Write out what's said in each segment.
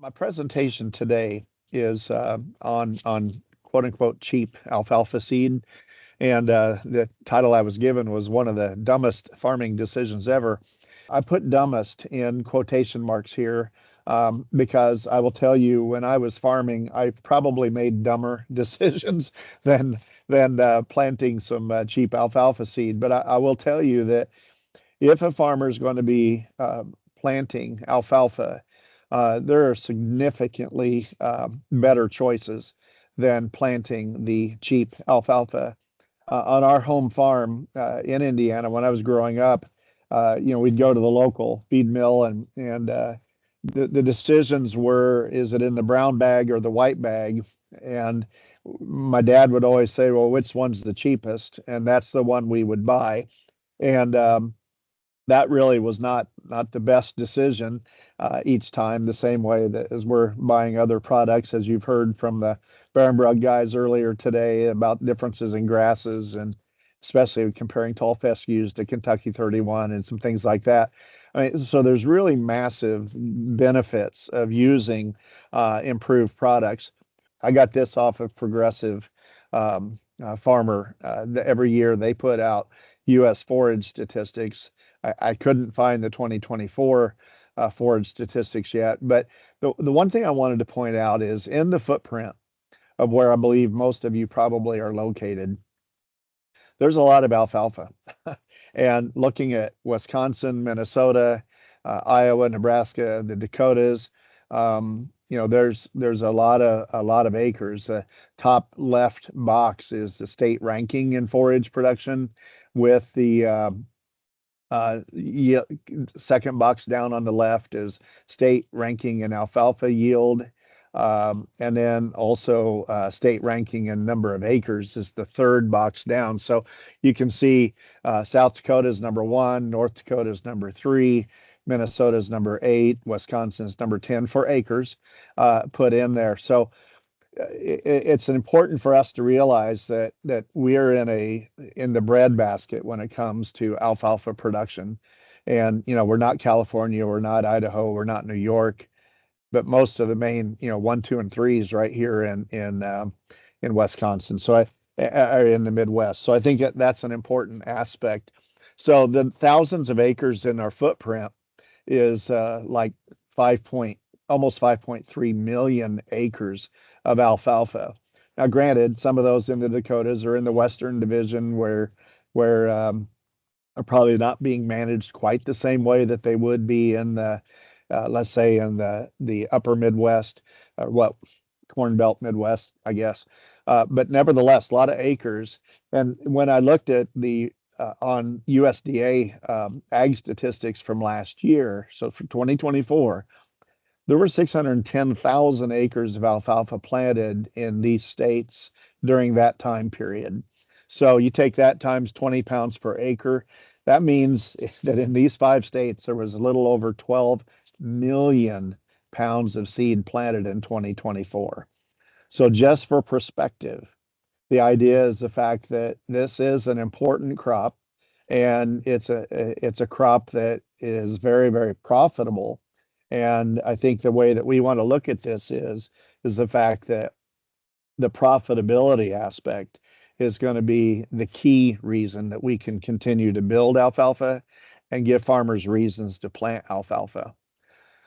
My presentation today is on quote unquote cheap alfalfa seed, and the title I was given was one of the dumbest farming decisions ever. I put dumbest in quotation marks here because I will tell you, when I was farming, I probably made dumber decisions than planting some cheap alfalfa seed. But I will tell you that if a farmer is going to be planting alfalfa, there are significantly better choices than planting the cheap alfalfa. On our home farm in Indiana, when I was growing up, we'd go to the local feed mill, and the decisions were, is it in the brown bag or the white bag? And my dad would always say, well, which one's the cheapest? And that's the one we would buy. And that really was not the best decision each time, the same way that as we're buying other products, as you've heard from the Barenbrug guys earlier today about differences in grasses, and especially comparing tall fescues to Kentucky 31 and some things like that. I mean, so there's really massive benefits of using improved products. I got this off of Progressive Farmer. Every year they put out U.S. forage statistics. I couldn't find the 2024 forage statistics yet, but the one thing I wanted to point out is in the footprint of where I believe most of you probably are located, there's a lot of alfalfa. And looking at Wisconsin, Minnesota, Iowa, Nebraska, the Dakotas, there's a lot of acres. The top left box is the state ranking in forage production, with the second box down on the left is state ranking in alfalfa yield. And then also state ranking in number of acres is the third box down. So you can see South Dakota is number 1, North Dakota is number 3, Minnesota is number 8, Wisconsin is number 10 for acres put in there. So it's important for us to realize that we're in the breadbasket when it comes to alfalfa production. And we're not California, we're not Idaho, we're not New York, but most of the main 1, 2, and 3s right here in Wisconsin. So are in the Midwest. So I think that's an important aspect. So the thousands of acres in our footprint is like almost 5.3 million acres of alfalfa. Now, granted, some of those in the Dakotas are in the Western Division where are probably not being managed quite the same way that they would be in the let's say in the upper Midwest, or Corn Belt Midwest, I guess. But nevertheless, a lot of acres. And when I looked at the on USDA ag statistics from last year, so for 2024, there were 610,000 acres of alfalfa planted in these states during that time period. So you take that times 20 pounds per acre. That means that in these 5 states, there was a little over 12 million pounds of seed planted in 2024. So just for perspective, the idea is the fact that this is an important crop, and it's a crop that is very, very profitable. And I think the way that we want to look at this is the fact that the profitability aspect is going to be the key reason that we can continue to build alfalfa and give farmers reasons to plant alfalfa.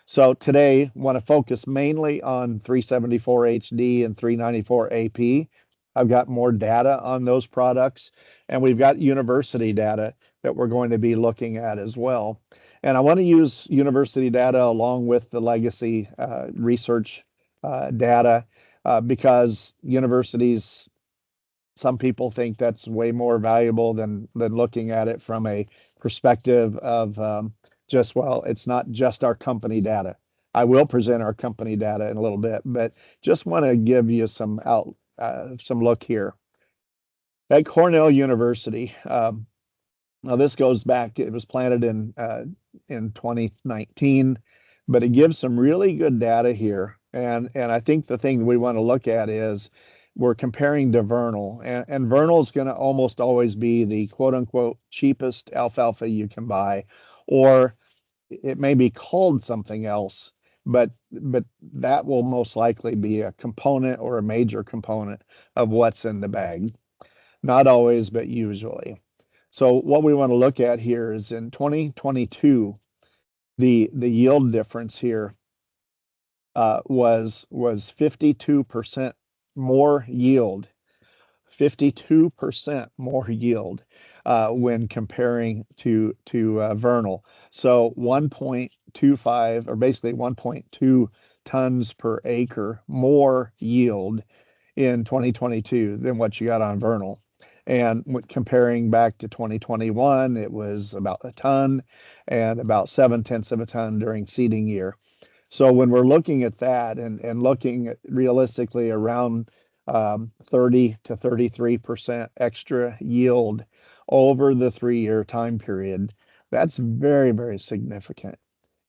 So today, I want to focus mainly on 374 HD and 394 AP. I've got more data on those products, and we've got university data that we're going to be looking at as well. And I want to use university data along with the legacy research data because universities, some people think that's way more valuable than looking at it from a perspective of it's not just our company data. I will present our company data in a little bit, but just want to give you some look here. At Cornell University, now this goes back, it was planted in 2019, but it gives some really good data here. And I think the thing we want to look at is we're comparing to vernal, and vernal is going to almost always be the quote unquote cheapest alfalfa you can buy, or it may be called something else, but that will most likely be a component or a major component of what's in the bag. Not always, but usually. So what we want to look at here is in 2022, the yield difference here was 52% more yield, 52% more yield when comparing to vernal. So 1.25 or basically 1.2 tons per acre more yield in 2022 than what you got on vernal. And comparing back to 2021, it was about a ton and about 7/10 of a ton during seeding year. So when we're looking at that and looking at realistically around 30 to 33% extra yield over the 3-year time period, that's very, very significant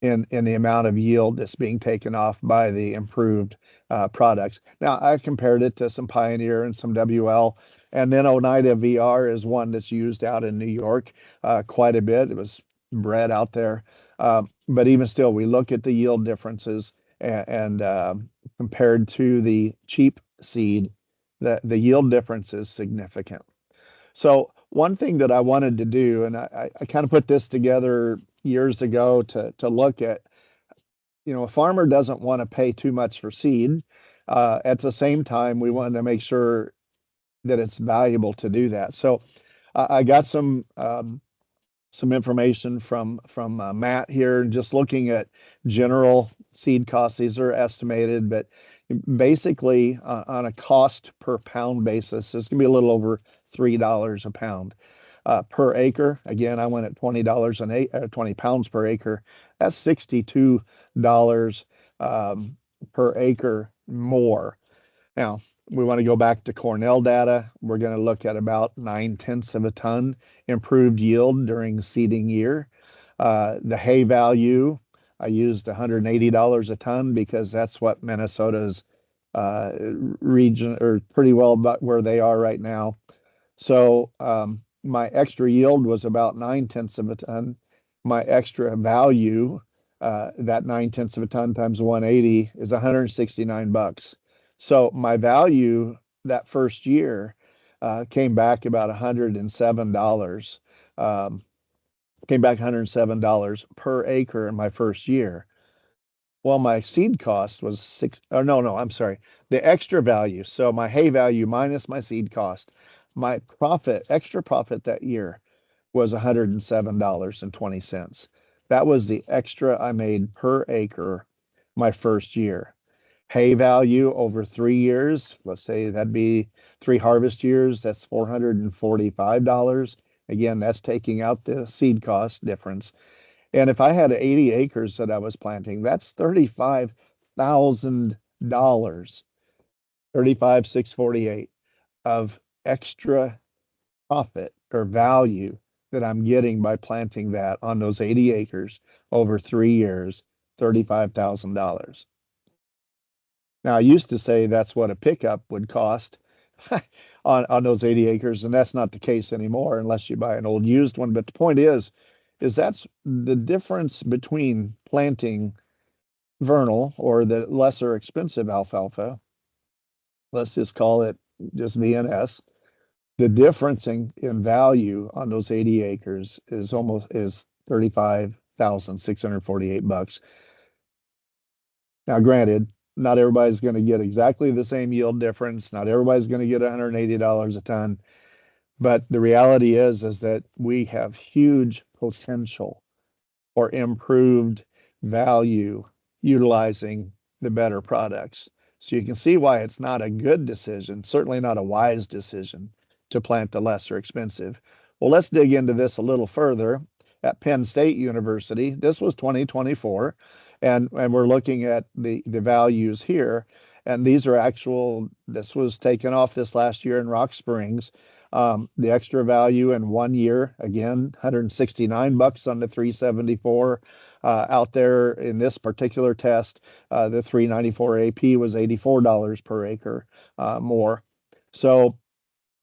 in the amount of yield that's being taken off by the improved products. Now, I compared it to some Pioneer and some WL, and then Oneida VR is one that's used out in New York quite a bit. It was bred out there. But even still, we look at the yield differences and compared to the cheap seed, the yield difference is significant. So one thing that I wanted to do, and I kind of put this together years ago to look at, a farmer doesn't want to pay too much for seed. At the same time, we wanted to make sure that it's valuable to do that. So I got some information from Matt here, just looking at general seed costs. These are estimated, but basically on a cost per pound basis, it's going to be a little over $3 a pound per acre. Again, I went at $20 an acre, 20 pounds per acre. That's $62 per acre more. Now, we want to go back to Cornell data. We're going to look at about 9/10 of a ton improved yield during seeding year. The hay value, I used $180 a ton because that's what Minnesota's region, or pretty well about where they are right now. So my extra yield was about 9/10 of a ton. My extra value, that 9/10 of a ton times 180 is $169. So my value that first year came back about $107. Came back $107 per acre in my first year. Well, my seed cost was I'm sorry. The extra value. So my hay value minus my seed cost, my extra profit that year was $107.20. That was the extra I made per acre my first year. Hay value over 3 years, let's say that'd be 3 harvest years, that's $445. Again, that's taking out the seed cost difference. And if I had 80 acres that I was planting, that's $35,000, 35,648 of extra profit or value that I'm getting by planting that on those 80 acres over 3 years, $35,000. Now, I used to say that's what a pickup would cost on those 80 acres, and that's not the case anymore unless you buy an old used one. But the point is that's the difference between planting vernal or the lesser expensive alfalfa. Let's just call it just VNS. The difference in value on those 80 acres is almost 35,648 bucks. Now, granted, not everybody's going to get exactly the same yield difference. Not everybody's going to get $180 a ton. But the reality is that we have huge potential for improved value utilizing the better products. So you can see why it's not a good decision, certainly not a wise decision to plant the lesser expensive. Well, let's dig into this a little further. At Penn State University, this was 2024, and we're looking at the values here. And these are this was taken off this last year in Rock Springs. The extra value in 1 year, again, $169 on the 374. Out there in this particular test, the 394 AP was $84 per acre more. So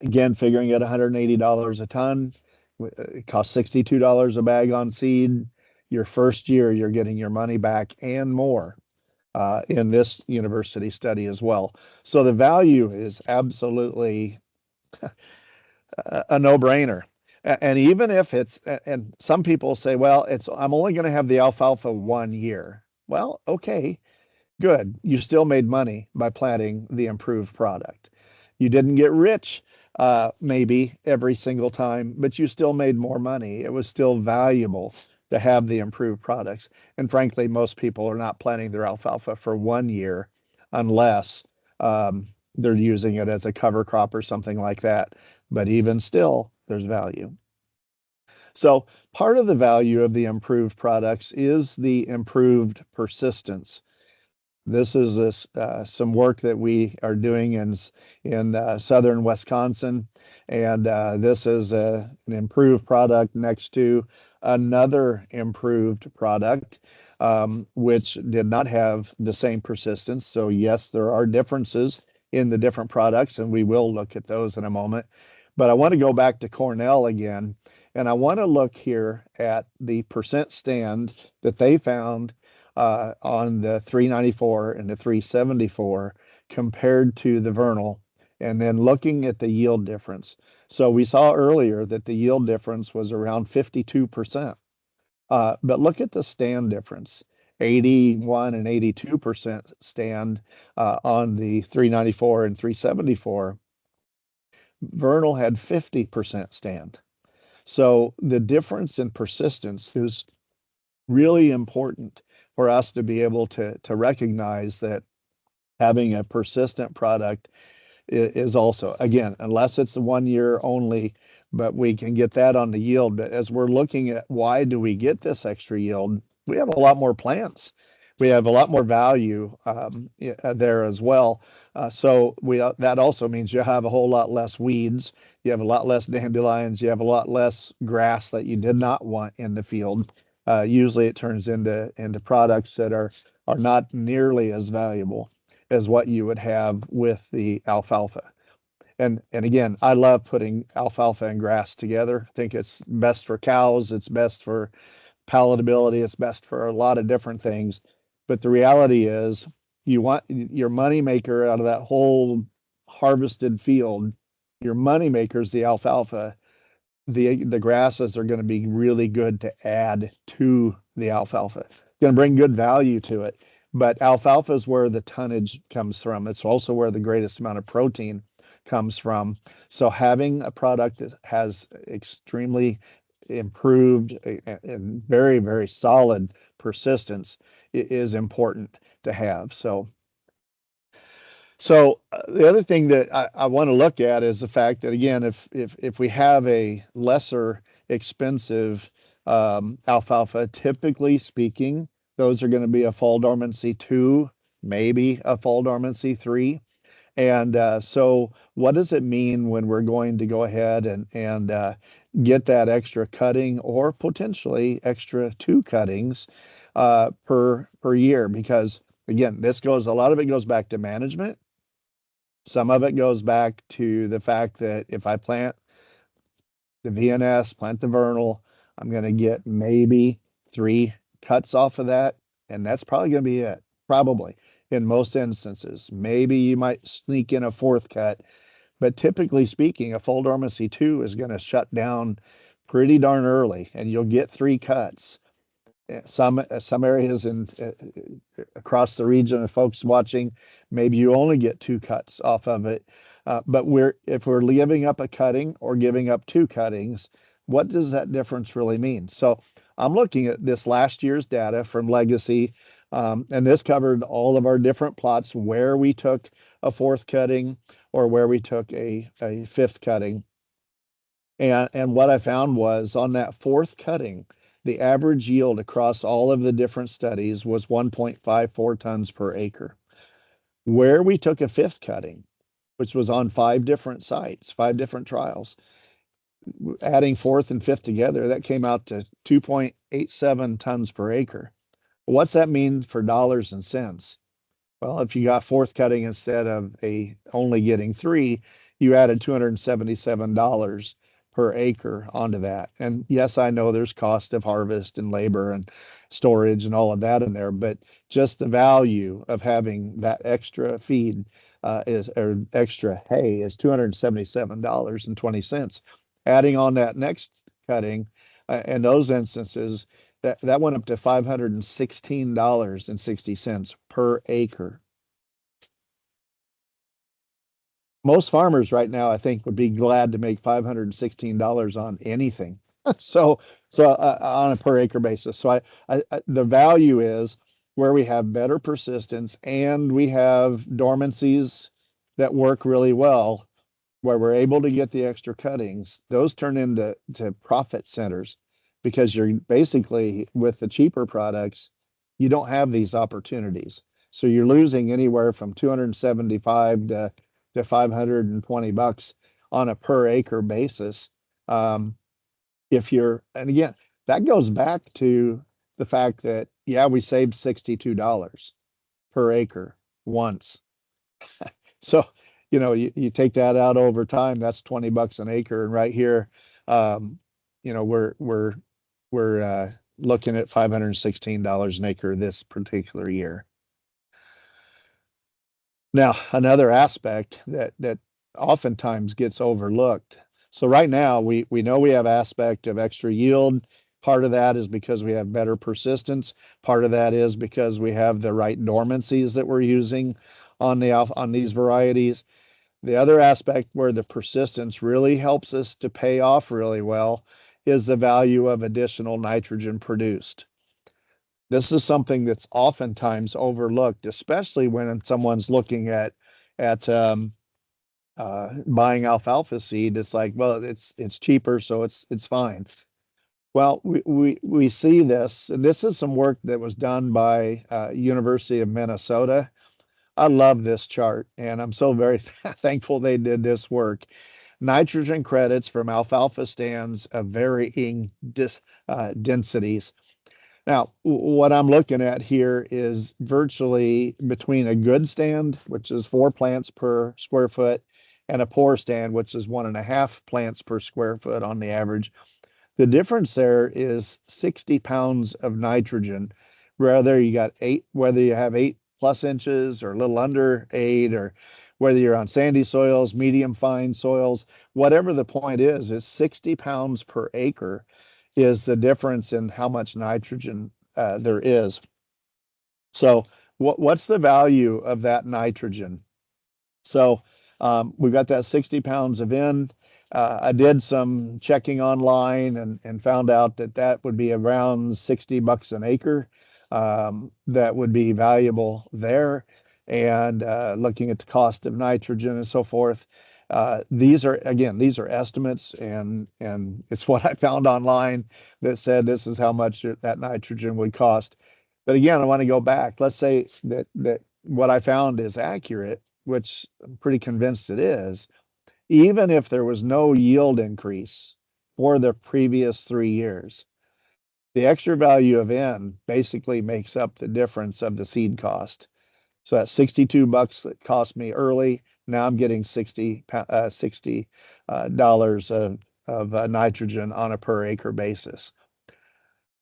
again, figuring at $180 a ton, it costs $62 a bag on seed. Your first year, you're getting your money back and more. in this university study as well. So the value is absolutely a no-brainer. And even if it's, and some people say, well, I'm only going to have the alfalfa 1 year. Well, okay, good. You still made money by planting the improved product. You didn't get rich, maybe every single time, but you still made more money. It was still valuable to have the improved products. And frankly, most people are not planting their alfalfa for 1 year unless they're using it as a cover crop or something like that. But even still, there's value. So part of the value of the improved products is the improved persistence. This is some work that we are doing in southern Wisconsin, and this is an improved product next to another improved product, which did not have the same persistence. So yes, there are differences in the different products, and we will look at those in a moment. But I want to go back to Cornell again, and I want to look here at the percent stand that they found on the 394 and the 374 compared to the vernal, and then looking at the yield difference. So we saw earlier that the yield difference was around 52%. But look at the stand difference. 81 and 82% stand on the 394 and 374. Vernal had 50% stand. So the difference in persistence is really important for us to be able to recognize that having a persistent product is also, again, unless it's the 1 year only, but we can get that on the yield. But as we're looking at why do we get this extra yield, we have a lot more plants. We have a lot more value there as well. So that also means you have a whole lot less weeds. You have a lot less dandelions. You have a lot less grass that you did not want in the field. Usually it turns into products that are not nearly as valuable as what you would have with the alfalfa. And again, I love putting alfalfa and grass together. I think it's best for cows. It's best for palatability. It's best for a lot of different things. But the reality is you want your money maker out of that whole harvested field. Your money maker is the alfalfa. The grasses are going to be really good to add to the alfalfa. Going to bring good value to it. But alfalfa is where the tonnage comes from. It's also where the greatest amount of protein comes from. So having a product that has extremely improved and very, very solid persistence is important to have. So the other thing that I want to look at is the fact that, again, if we have a lesser expensive alfalfa, typically speaking, those are going to be a fall dormancy 2, maybe a fall dormancy 3. And so what does it mean when we're going to go ahead and get that extra cutting or potentially extra 2 cuttings per year? Because again, a lot of it goes back to management. Some of it goes back to the fact that if I plant the VNS, plant the vernal, I'm going to get maybe 3 cuts off of that. And that's probably going to be it, probably in most instances. Maybe you might sneak in a 4th cut, but typically speaking, a fall dormancy 2 is going to shut down pretty darn early and you'll get 3 cuts. Some areas across the region of folks watching, maybe you only get 2 cuts off of it. But if we're giving up a cutting or giving up 2 cuttings, what does that difference really mean? So I'm looking at this last year's data from Legacy, and this covered all of our different plots where we took a 4th cutting or where we took a 5th cutting. And what I found was on that 4th cutting, the average yield across all of the different studies was 1.54 tons per acre. Where we took a 5th cutting, which was on 5 different sites, 5 different trials, adding 4th and 5th together, that came out to 2.87 tons per acre. What's that mean for dollars and cents? Well, if you got 4th cutting instead of only getting 3, you added $277 per acre onto that. And yes, I know there's cost of harvest and labor storage and all of that in there. But just the value of having that extra feed is or extra hay is $277.20. Adding on that next cutting, in those instances, that went up to $516.60 per acre. Most farmers right now, I think, would be glad to make $516 on anything. So, on a per acre basis. So the value is where we have better persistence and we have dormancies that work really well, where we're able to get the extra cuttings. Those turn into profit centers because you're basically with the cheaper products, you don't have these opportunities. So you're losing anywhere from 275 to $520 on a per acre basis. And again, that goes back to the fact that, yeah, we saved $62 per acre once. So, you take that out over time, that's $20 an acre. And right here, we're looking at $516 an acre this particular year. Now, another aspect that oftentimes gets overlooked. So right now, we know we have aspect of extra yield. Part of that is because we have better persistence. Part of that is because we have the right dormancies that we're using on these varieties. The other aspect where the persistence really helps us to pay off really well is the value of additional nitrogen produced. This is something that's oftentimes overlooked, especially when someone's looking at buying alfalfa seed. It's like, well, it's cheaper, so it's fine. Well, we see this, and this is some work that was done by University of Minnesota. I love this chart, and I'm so very thankful they did this work. Nitrogen credits from alfalfa stands of varying densities. Now, what I'm looking at here is virtually between a good stand, which is 4 plants per square foot, and a poor stand, which is 1.5 plants per square foot on the average. The difference there is 60 pounds of nitrogen. Whether you have 8+ inches or a little under 8, or whether you're on sandy soils, medium fine soils, whatever the point is 60 pounds per acre is the difference in how much nitrogen there is. So what's the value of that nitrogen? So we've got that 60 pounds of N. I did some checking online and found out that would be around $60 an acre. That would be valuable there. And looking at the cost of nitrogen and so forth, these are estimates, and it's what I found online that said this is how much that nitrogen would cost. But again, I want to go back. Let's say that what I found is accurate, which I'm pretty convinced it is. Even if there was no yield increase for the previous 3 years, the extra value of N basically makes up the difference of the seed cost. So that's $62 that cost me early. Now I'm getting $60 of nitrogen on a per acre basis.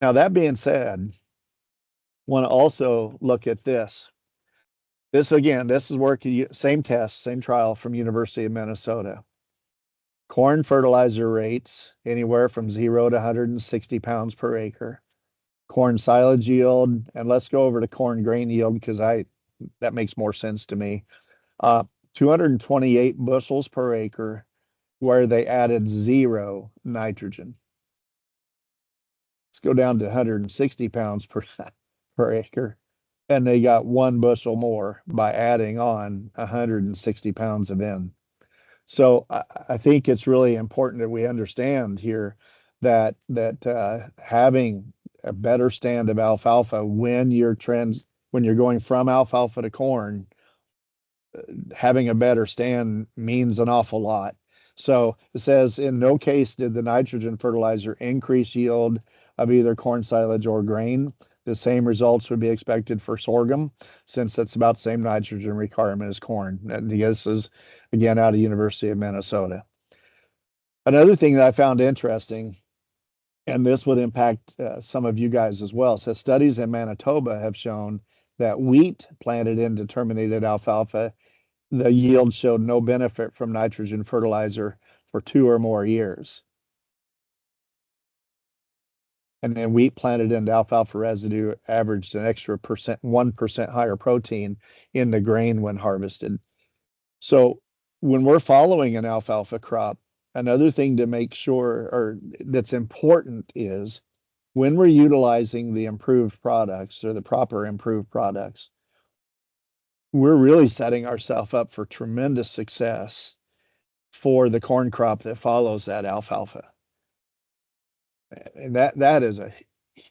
Now, that being said, want to also look at this. This is work, same test, same trial from University of Minnesota. Corn fertilizer rates anywhere from 0 to 160 pounds per acre. Corn silage yield, and let's go over to corn grain yield because that makes more sense to me. 228 bushels per acre, where they added 0 nitrogen. Let's go down to 160 pounds per acre, and they got 1 bushel more by adding on 160 pounds of N. So I think it's really important that we understand here that having a better stand of alfalfa when you're going from alfalfa to corn, having a better stand means an awful lot. So it says, in no case did the nitrogen fertilizer increase yield of either corn silage or grain. The same results would be expected for sorghum, since it's about the same nitrogen requirement as corn. And this is, again, out of University of Minnesota. Another thing that I found interesting and this would impact some of you guys as well. So studies in Manitoba have shown that wheat planted into terminated alfalfa, the yield showed no benefit from nitrogen fertilizer for 2 or more years. And then wheat planted into alfalfa residue averaged an extra 1% higher protein in the grain when harvested. So when we're following an alfalfa crop, another thing to make sure or that's important is when we're utilizing the improved products or the proper improved products, we're really setting ourselves up for tremendous success for the corn crop that follows that alfalfa. And that is a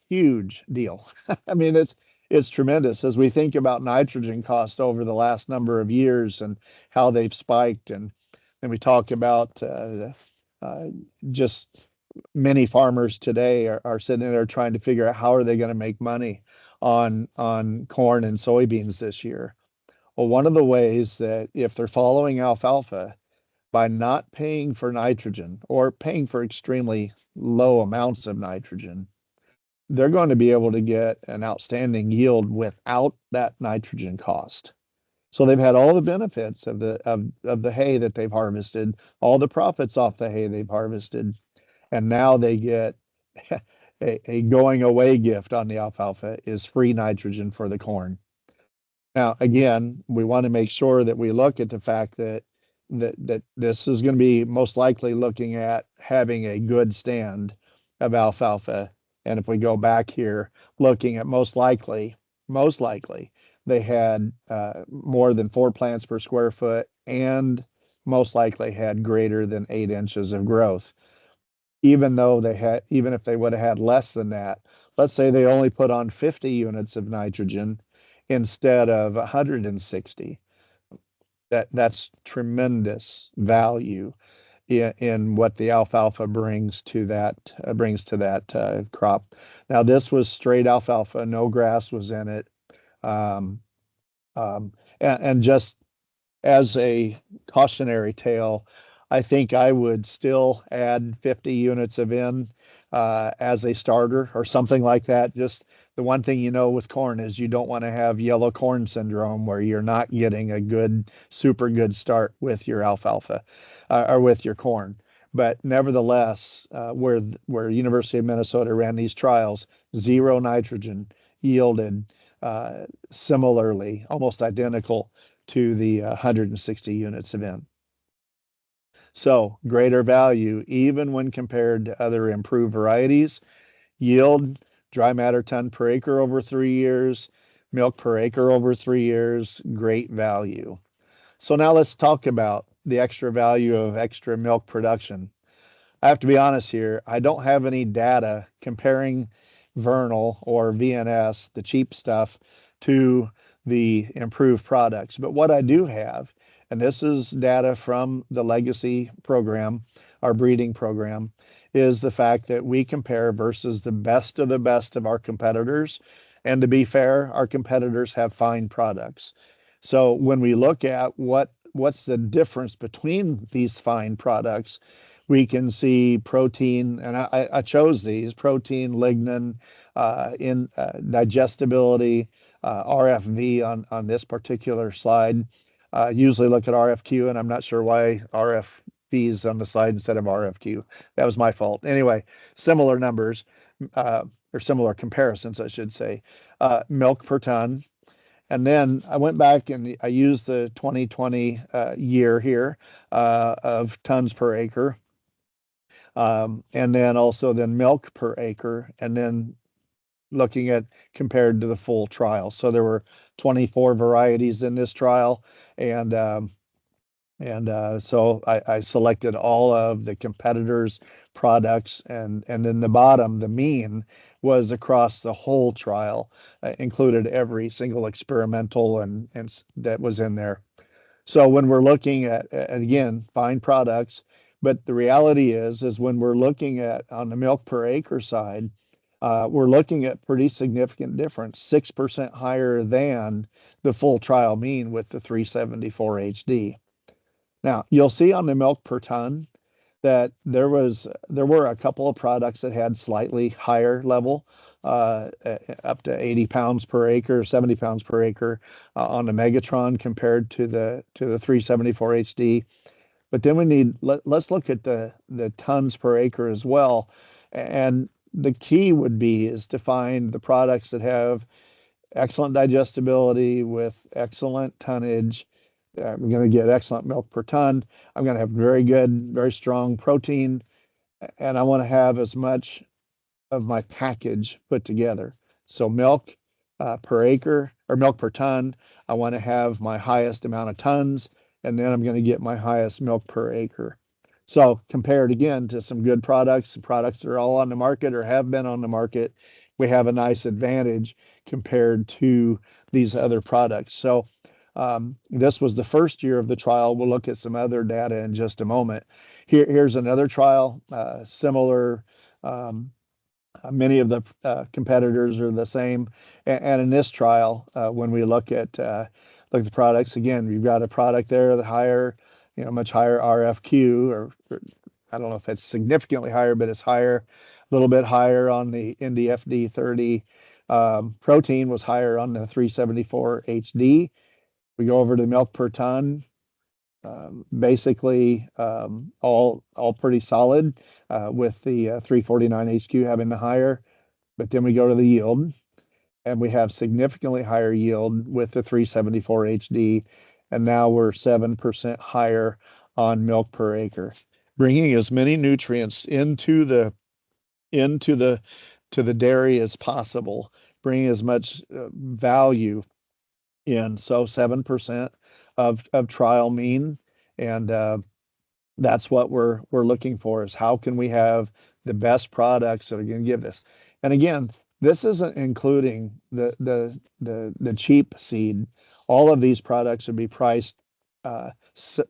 huge deal. I mean, it's tremendous as we think about nitrogen cost over the last number of years and how they've spiked. And then we talk about uh, just many farmers today are sitting there trying to figure out how are they going to make money on corn and soybeans this year. Well, one of the ways that if they're following alfalfa by not paying for nitrogen or paying for extremely low amounts of nitrogen, they're going to be able to get an outstanding yield without that nitrogen cost. So they've had all the benefits of the hay that they've harvested, all the profits off the hay they've harvested, and now they get a going away gift on the alfalfa is free nitrogen for the corn. Now, again, we want to make sure that we look at the fact that this is going to be most likely looking at having a good stand of alfalfa. And if we go back here, looking at most likely, they had more than 4 plants per square foot and most likely had greater than 8 inches of growth. Even if they would have had less than that, let's say they only put on 50 units of nitrogen instead of 160. That's tremendous value in what the alfalfa brings to that crop. Now this was straight alfalfa, no grass was in it, um, and just as a cautionary tale, I think I would still add 50 units of N as a starter or something like that. Just the one thing you know with corn is you don't want to have yellow corn syndrome where you're not getting a good, super good start with your alfalfa or with your corn. But nevertheless, where University of Minnesota ran these trials, zero nitrogen yielded similarly, almost identical to the 160 units of N. So greater value, even when compared to other improved varieties. Yield, dry matter ton per acre over 3 years, milk per acre over 3 years, great value. So now let's talk about the extra value of extra milk production. I have to be honest here, I don't have any data comparing Vernal or VNS, the cheap stuff, to the improved products. But what I do have, and this is data from the Legacy program, our breeding program, is the fact that we compare versus the best of our competitors. And to be fair, our competitors have fine products. So when we look at what's the difference between these fine products, we can see protein, and I chose these protein, lignin, in digestibility, RFV on this particular slide. Usually look at RFQ, and I'm not sure why RFV is on the slide instead of RFQ. That was my fault. Anyway, similar numbers, or similar comparisons, I should say. Milk per ton. And then I went back and I used the 2020 year here of tons per acre. And then also then milk per acre, and then looking at compared to the full trial. So there were 24 varieties in this trial, and so I selected all of the competitors' products, and in the bottom, the mean was across the whole trial, included every single experimental and that was in there. So when we're looking at, again, fine products, but the reality is when we're looking at on the milk per acre side, we're looking at pretty significant difference, 6% higher than the full trial mean with the 374 HD. Now, you'll see on the milk per ton that there were a couple of products that had slightly higher level, up to 80 pounds per acre, 70 pounds per acre on the Megatron compared to the 374 HD. But then let's look at the tons per acre as well. And the key would be is to find the products that have excellent digestibility with excellent tonnage. I'm going to get excellent milk per ton. I'm going to have very good, very strong protein, and I want to have as much of my package put together. So milk per acre or milk per ton, I want to have my highest amount of tons, and then I'm going to get my highest milk per acre. So compared again to some good products, products that are all on the market or have been on the market, we have a nice advantage compared to these other products. So this was the first year of the trial. We'll look at some other data in just a moment. Here's another trial, similar. Many of the competitors are the same. And in this trial, when we look at the products, again, we've got a product there, the higher, much higher RFQ, or I don't know if it's significantly higher, but it's higher, a little bit higher on the NDFD 30. Protein was higher on the 374 HD. We go over to milk per ton. Basically, all pretty solid, with the 349 HQ having the higher. But then we go to the yield, and we have significantly higher yield with the 374 HD, and now we're 7% higher on milk per acre, bringing as many nutrients into the dairy as possible, bringing as much value in. So 7% of trial mean, and that's what we're looking for, is how can we have the best products that are going to give this. And again, this isn't including the cheap seed. All of these products would be priced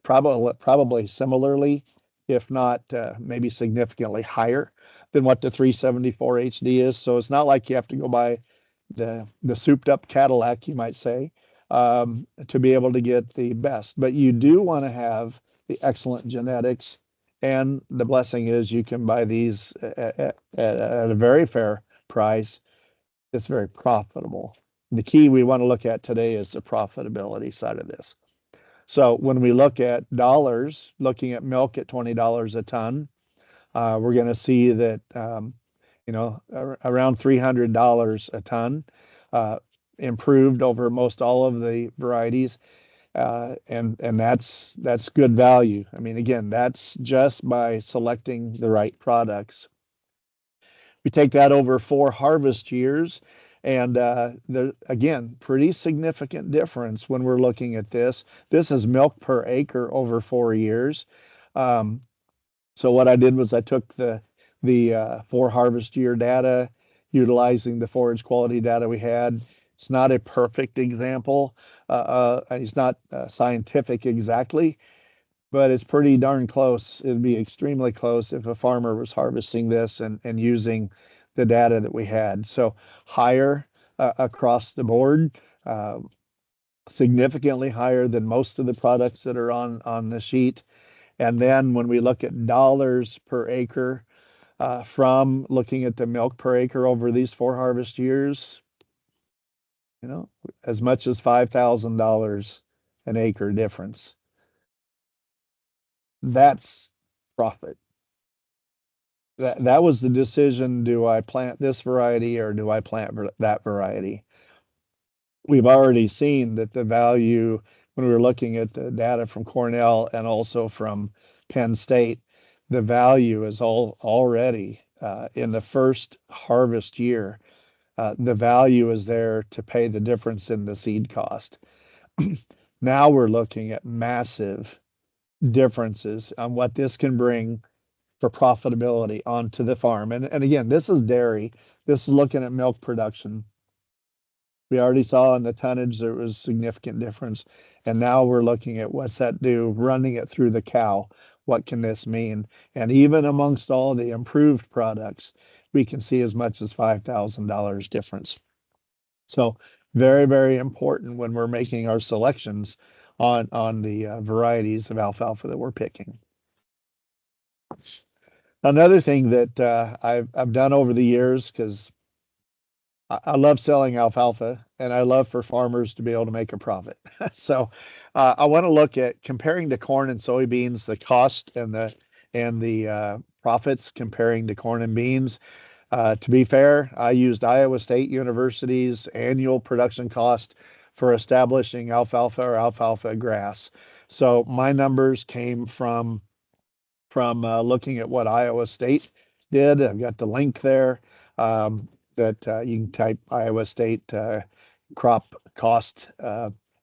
probably similarly, if not maybe significantly higher than what the 374 HD is. So it's not like you have to go buy the souped up Cadillac, you might say, to be able to get the best. But you do want to have the excellent genetics, and the blessing is you can buy these at a very fair price. It's very profitable. The key we want to look at today is the profitability side of this. So when we look at dollars, looking at milk at $20 a ton, we're going to see that around $300 a ton, improved over most all of the varieties, and that's good value. I mean, again, that's just by selecting the right products. We take that over 4 harvest years, and again, pretty significant difference when we're looking at this. This is milk per acre over 4 years. So what I did was I took the 4 harvest year data, utilizing the forage quality data we had. It's not a perfect example. It's not scientific exactly, but it's pretty darn close. It'd be extremely close if a farmer was harvesting this and using the data that we had. So higher across the board, significantly higher than most of the products that are on the sheet. And then when we look at dollars per acre, from looking at the milk per acre over these 4 harvest years, as much as $5,000 an acre difference. That's profit. That was the decision. Do I plant this variety or do I plant that variety? We've already seen that the value, when we were looking at the data from Cornell and also from Penn State, the value is already in the first harvest year. The value is there to pay the difference in the seed cost. Now we're looking at massive differences on what this can bring for profitability onto the farm. And again, this is dairy. This is looking at milk production. We already saw in the tonnage there was significant difference. And now we're looking at what's that do, running it through the cow. What can this mean? And even amongst all the improved products, we can see as much as $5,000 difference. So very, very important when we're making our selections on the varieties of alfalfa that we're picking. Another thing that I've done over the years, because I love selling alfalfa and I love for farmers to be able to make a profit. So I want to look at comparing to corn and soybeans, the cost and the profits comparing to corn and beans. To be fair, I used Iowa State University's annual production cost for establishing alfalfa or alfalfa grass. So my numbers came from looking at what Iowa State did. I've got the link there that you can type Iowa State crop cost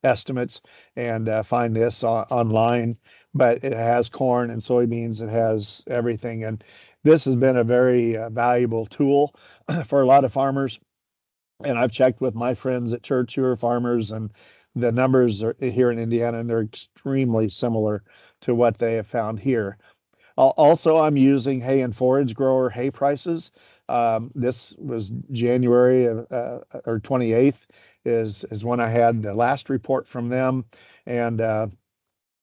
estimates and find this online. But it has corn and soybeans, it has everything. And this has been a very valuable tool for a lot of farmers. And I've checked with my friends at church who are farmers, and the numbers are here in Indiana, and they're extremely similar to what they have found here. Also, I'm using hay and forage grower hay prices. This was January or 28th is when I had the last report from them. And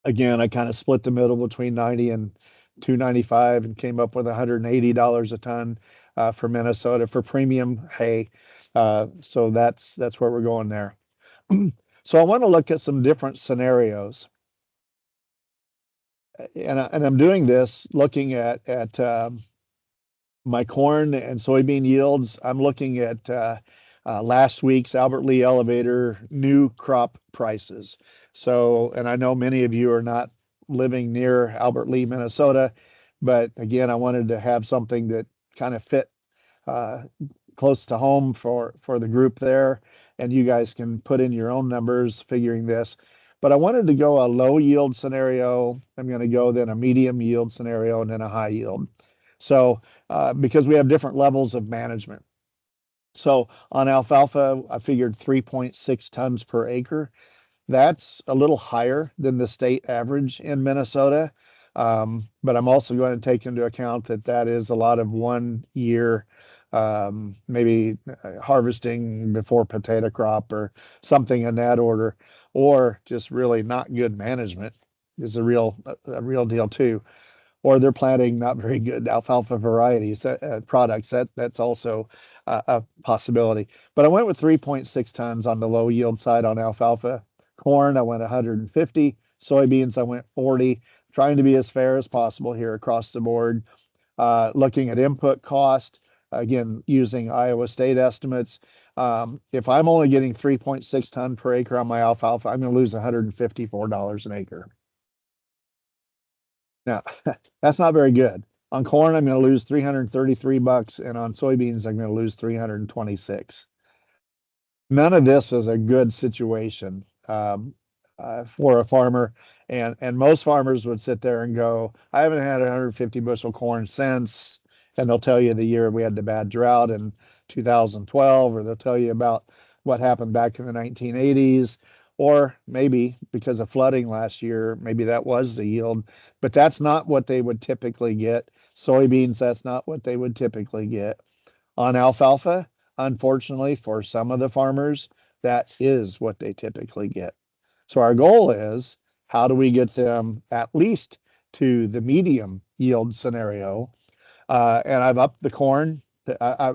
again, I kind of split the middle between 90 and 295 and came up with $180 a ton for Minnesota for premium hay. So that's where we're going there. So I want to look at some different scenarios. And I'm doing this looking at my corn and soybean yields. I'm looking at last week's Albert Lee Elevator new crop prices. So, and I know many of you are not living near Albert Lee, Minnesota, but again, I wanted to have something that kind of fit uh, close to home for the group there, and you guys can put in your own numbers figuring this. But I wanted to go a low yield scenario. I'm going to go then a medium yield scenario and then a high yield. So because we have different levels of management. So on alfalfa, I figured 3.6 tons per acre. That's a little higher than the state average in Minnesota. But I'm also going to take into account that that is a lot of 1 year, maybe harvesting before potato crop or something in that order, or just really not good management is a real deal too. Or they're planting not very good alfalfa varieties, products. That's also a possibility. But I went with 3.6 tons on the low yield side on alfalfa. Corn, I went 150. Soybeans, I went 40. Trying to be as fair as possible here across the board. Looking at input cost, again, using Iowa State estimates. If I'm only getting 3.6 ton per acre on my alfalfa, I'm going to lose $154 an acre. Now, that's not very good. On corn, I'm going to lose 333 bucks, and on soybeans, I'm going to lose 326. None of this is a good situation for a farmer, and most farmers would sit there and go, "I haven't had 150 bushel corn since," and they'll tell you the year we had the bad drought in 2012, or they'll tell you about what happened back in the 1980s. Or maybe because of flooding last year, maybe that was the yield, but that's not what they would typically get. Soybeans, that's not what they would typically get. On alfalfa, unfortunately, for some of the farmers, that is what they typically get. So our goal is, how do we get them at least to the medium yield scenario? And I've upped the corn,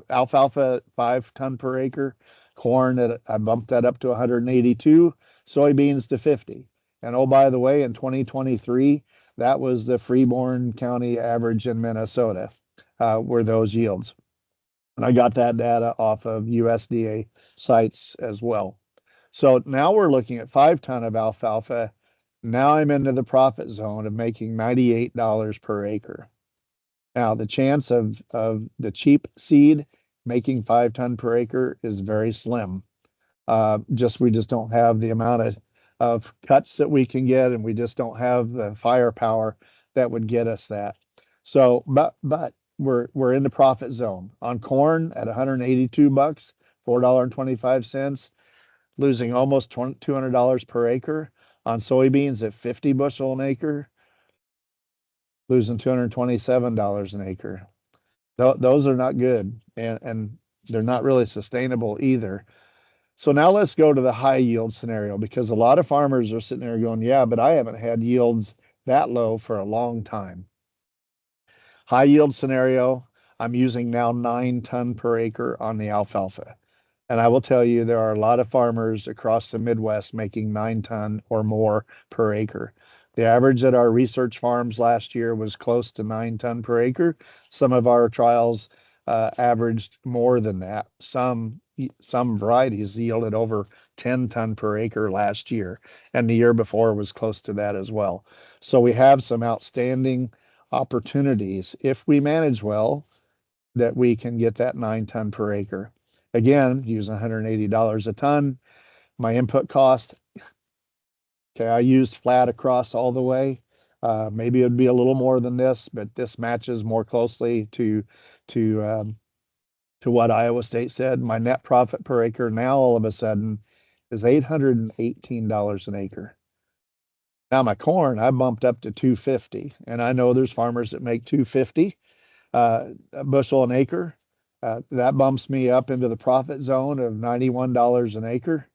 alfalfa at 5 ton per acre, corn I bumped that up to 182, soybeans to 50. And oh, by the way, in 2023, that was the Freeborn County average in Minnesota, were those yields. And I got that data off of USDA sites as well. So now we're looking at 5 ton of alfalfa. Now I'm into the profit zone of making $98 per acre. Now, the chance of the cheap seed making 5 ton per acre is very slim. We just don't have the amount of cuts that we can get, and we just don't have the firepower that would get us that. So, but we're in the profit zone on corn at 182 bucks, $4.25, losing almost $200 per acre. On soybeans at 50 bushel an acre, losing $227 an acre. Those are not good, and they're not really sustainable either. So now let's go to the high yield scenario, because a lot of farmers are sitting there going, yeah, but I haven't had yields that low for a long time. high yield scenario, I'm using now 9 ton per acre on the alfalfa. And I will tell you, there are a lot of farmers across the Midwest making 9 ton or more per acre. The average at our research farms last year was close to 9 ton per acre. Some of our trials averaged more than that. Some varieties yielded over 10 ton per acre last year, and the year before was close to that as well. So we have some outstanding opportunities if we manage well that we can get that 9 ton per acre. Again, use $180 a ton. My input cost, okay, I used flat across all the way. Maybe it would be a little more than this, but this matches more closely to what Iowa State said. My net profit per acre now all of a sudden is $818 an acre. Now my corn, I bumped up to 250, and I know there's farmers that make 250 a bushel an acre. That bumps me up into the profit zone of $91 an acre.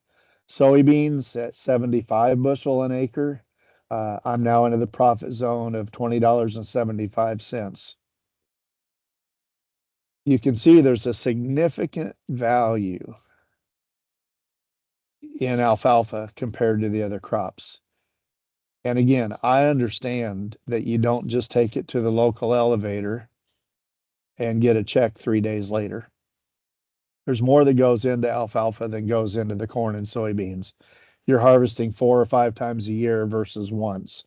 Soybeans at 75 bushel an acre. I'm now into the profit zone of $20.75. You can see there's a significant value in alfalfa compared to the other crops. And again, I understand that you don't just take it to the local elevator and get a check 3 days later. There's more that goes into alfalfa than goes into the corn and soybeans. You're harvesting 4 or 5 times a year versus once.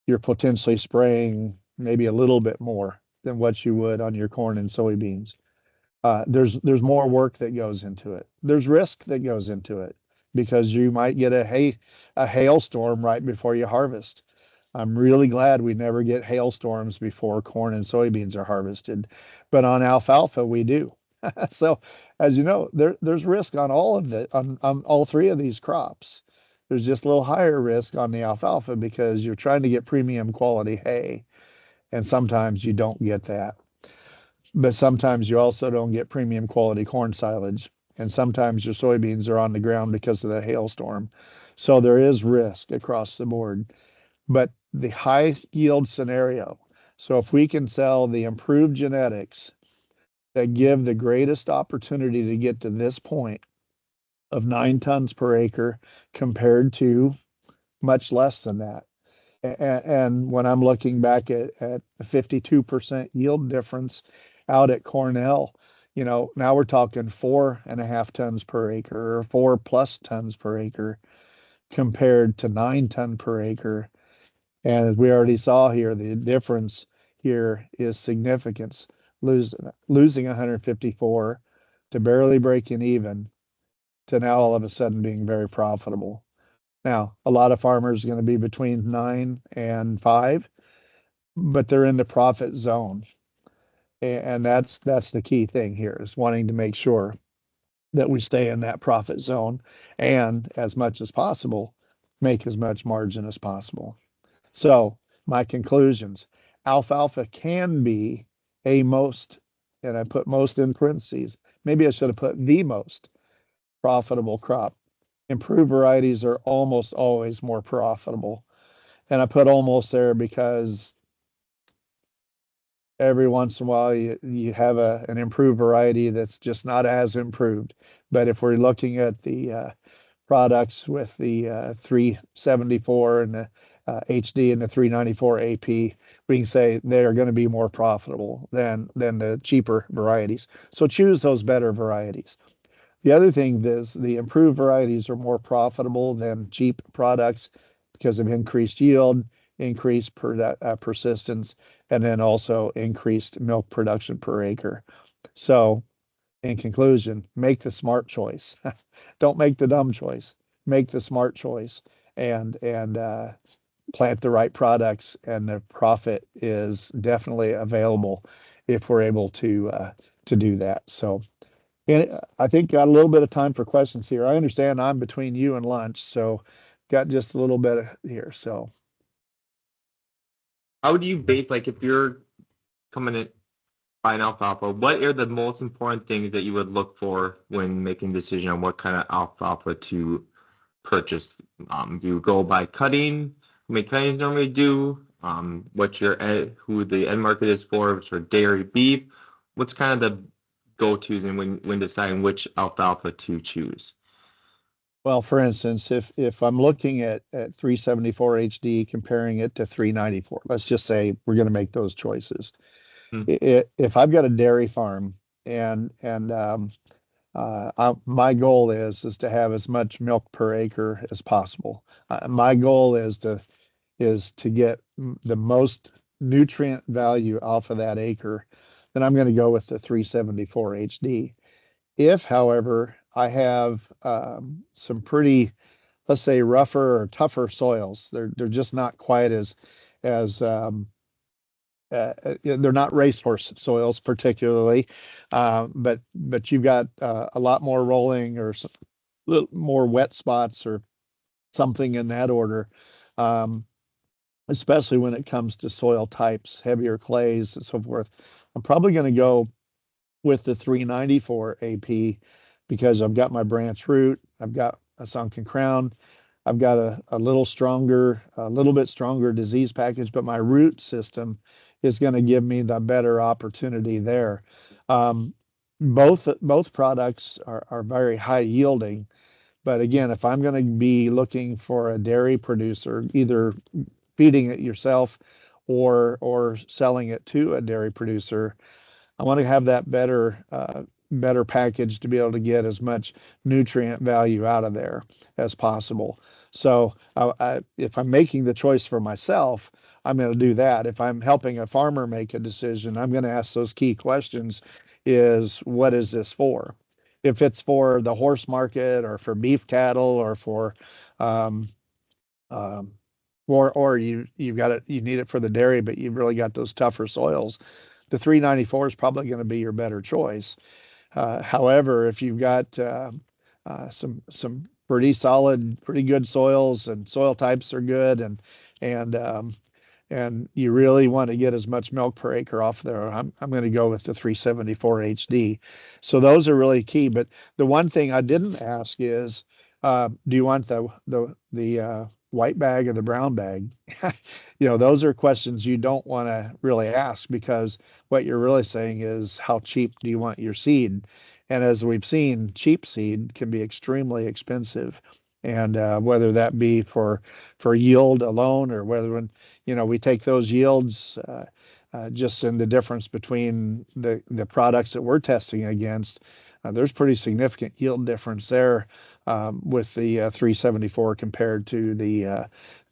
You're potentially spraying maybe a little bit more than what you would on your corn and soybeans. There's more work that goes into it. There's risk that goes into it because you might get a hailstorm right before you harvest. I'm really glad we never get hailstorms before corn and soybeans are harvested, but on alfalfa we do. So, as you know, there's risk on on all three of these crops. There's just a little higher risk on the alfalfa because you're trying to get premium quality hay, and sometimes you don't get that. But sometimes you also don't get premium quality corn silage, and sometimes your soybeans are on the ground because of the hailstorm. So there is risk across the board. But the high yield scenario, so if we can sell the improved genetics that give the greatest opportunity to get to this point of 9 tons per acre compared to much less than that. And when I'm looking back at a 52% yield difference out at Cornell, now we're talking 4.5 tons per acre or 4+ tons per acre compared to 9 ton per acre. And as we already saw here, the difference here is significance, losing 154 to barely breaking even to now all of a sudden being very profitable. Now, a lot of farmers are going to be between 9 and 5, but they're in the profit zone. And that's the key thing here is wanting to make sure that we stay in that profit zone and as much as possible, make as much margin as possible. So my conclusions, alfalfa can be a most, and I put most in parentheses, maybe I should have put the most profitable crop. Improved varieties are almost always more profitable. And I put almost there because every once in a while you have an improved variety that's just not as improved. But if we're looking at the products with the 374 and the HD and the 394 AP, we can say they are going to be more profitable than the cheaper varieties. So choose those better varieties. The other thing is the improved varieties are more profitable than cheap products because of increased yield, increased persistence, and then also increased milk production per acre. So, in conclusion, make the smart choice. Don't make the dumb choice. Make the smart choice and plant the right products, and the profit is definitely available if we're able to do that. So. And I think got a little bit of time for questions here. I understand I'm between you and lunch, so got just a little bit here. So How do you base, like, if you're coming in buying alfalfa, what are the most important things that you would look for when making a decision on what kind of alfalfa to purchase? Do you go by cutting? Make cuttings normally do? what who the end market is for dairy beef. What's kind of the go-tos and when deciding which alfalfa to choose? Well, for instance, if I'm looking at 374 HD, comparing it to 394, let's just say we're going to make those choices. Hmm. If I've got a dairy farm and my goal is to have as much milk per acre as possible. My goal is to get the most nutrient value off of that acre, then I'm going to go with the 374 HD. If, however, I have some pretty, let's say, rougher or tougher soils, they're just not quite as they're not racehorse soils particularly, but you've got a lot more rolling or some little more wet spots or something in that order. Um, Especially when it comes to soil types, heavier clays and so forth. I'm probably going to go with the 394 AP because I've got my branch root, I've got a sunken crown, I've got a little bit stronger disease package, but my root system is going to give me the better opportunity there. Um, both products are very high yielding, but again, if I'm going to be looking for a dairy producer, either feeding it yourself or selling it to a dairy producer, I want to have that better package to be able to get as much nutrient value out of there as possible. So if I'm making the choice for myself, I'm going to do that. If I'm helping a farmer make a decision, I'm going to ask those key questions: is what is this for? If it's for the horse market or for beef cattle or for um, um, or you've got it, you need it for the dairy, but you've really got those tougher soils, the 394 is probably going to be your better choice. However, if you've got some pretty solid, pretty good soils and soil types are good, and and you really want to get as much milk per acre off there, I'm going to go with the 374 HD. So those are really key. But the one thing I didn't ask is, do you want the white bag or the brown bag? Those are questions you don't want to really ask because what you're really saying is how cheap do you want your seed? And as we've seen, cheap seed can be extremely expensive. And whether that be for yield alone or whether when we take those yields just in the difference between the products that we're testing against, there's pretty significant yield difference there with the 374 compared to the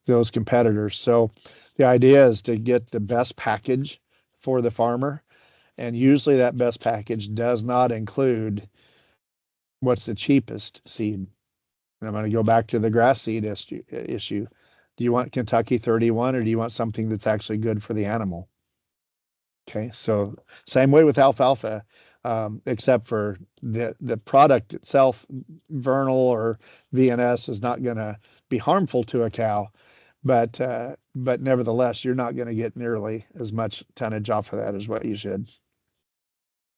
those competitors. So the idea is to get the best package for the farmer, and usually that best package does not include what's the cheapest seed. And I'm going to go back to the grass seed issue. Do you want Kentucky 31 or do you want something that's actually good for the animal? Okay, so same way with alfalfa, except for the product itself, vernal or VNS is not going to be harmful to a cow, but nevertheless, you're not going to get nearly as much tonnage off of that as what you should.